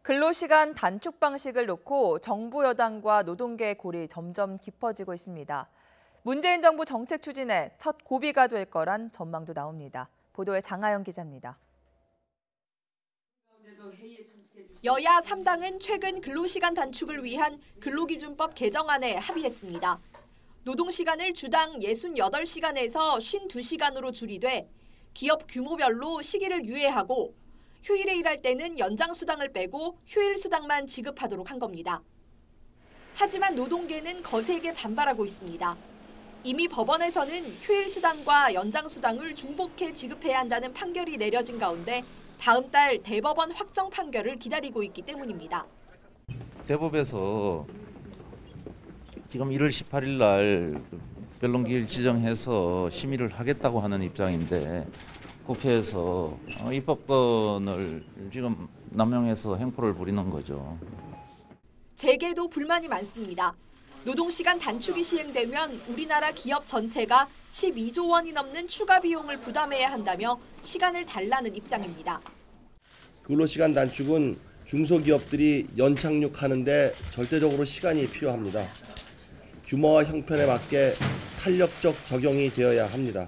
근로시간 단축 방식을 놓고 정부 여당과 노동계의 골이 점점 깊어지고 있습니다. 문재인 정부 정책 추진에 첫 고비가 될 거란 전망도 나옵니다. 보도에 장하영 기자입니다. 여야 3당은 최근 근로시간 단축을 위한 근로기준법 개정안에 합의했습니다. 노동시간을 주당 68시간에서 52시간으로 줄이되 기업 규모별로 시기를 유예하고 휴일에 일할 때는 연장수당을 빼고 휴일수당만 지급하도록 한 겁니다. 하지만 노동계는 거세게 반발하고 있습니다. 이미 법원에서는 휴일수당과 연장수당을 중복해 지급해야 한다는 판결이 내려진 가운데 다음 달 대법원 확정 판결을 기다리고 있기 때문입니다. 대법에서 지금 1월 18일 날 변론기일 지정해서 심의를 하겠다고 하는 입장인데 국회에서 입법권을 지금 남용해서 행포를 부리는 거죠. 재계도 불만이 많습니다. 노동시간 단축이 시행되면 우리나라 기업 전체가 12조 원이 넘는 추가 비용을 부담해야 한다며 시간을 달라는 입장입니다. 근로시간 단축은 중소기업들이 연착륙하는데 절대적으로 시간이 필요합니다. 규모와 형편에 맞게 탄력적 적용이 되어야 합니다.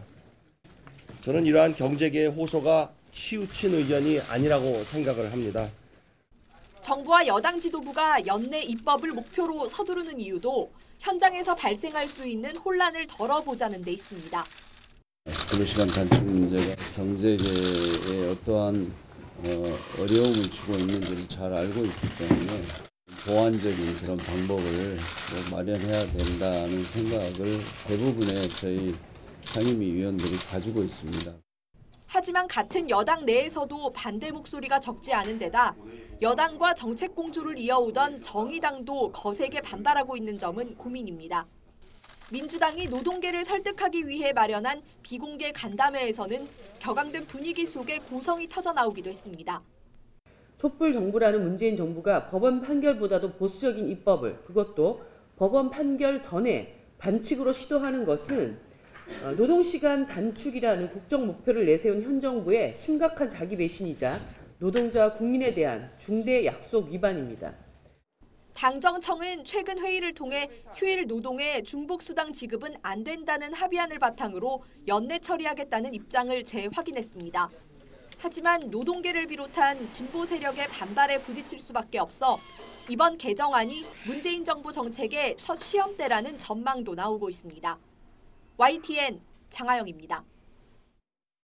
저는 이러한 경제계의 호소가 치우친 의견이 아니라고 생각을 합니다. 정부와 여당 지도부가 연내 입법을 목표로 서두르는 이유도 현장에서 발생할 수 있는 혼란을 덜어보자는 데 있습니다. 근로시간 단축 문제가 경제계에 어떠한 어려움을 주고 있는지를 잘 알고 있기 때문에 보완적인 그런 방법을 마련해야 된다는 생각을 대부분의 저희 상임위원들이 가지고 있습니다. 하지만 같은 여당 내에서도 반대 목소리가 적지 않은 데다 여당과 정책 공조를 이어오던 정의당도 거세게 반발하고 있는 점은 고민입니다. 민주당이 노동계를 설득하기 위해 마련한 비공개 간담회에서는 격앙된 분위기 속에 고성이 터져나오기도 했습니다. 촛불 정부라는 문재인 정부가 법원 판결보다도 보수적인 입법을, 그것도 법원 판결 전에 반칙으로 시도하는 것은 노동시간 단축이라는 국정 목표를 내세운 현 정부의 심각한 자기 배신이자 노동자와 국민에 대한 중대 약속 위반입니다. 당정청은 최근 회의를 통해 휴일 노동의 중복수당 지급은 안 된다는 합의안을 바탕으로 연내 처리하겠다는 입장을 재확인했습니다. 하지만 노동계를 비롯한 진보 세력의 반발에 부딪힐 수밖에 없어 이번 개정안이 문재인 정부 정책의 첫 시험대라는 전망도 나오고 있습니다. YTN 장하영입니다.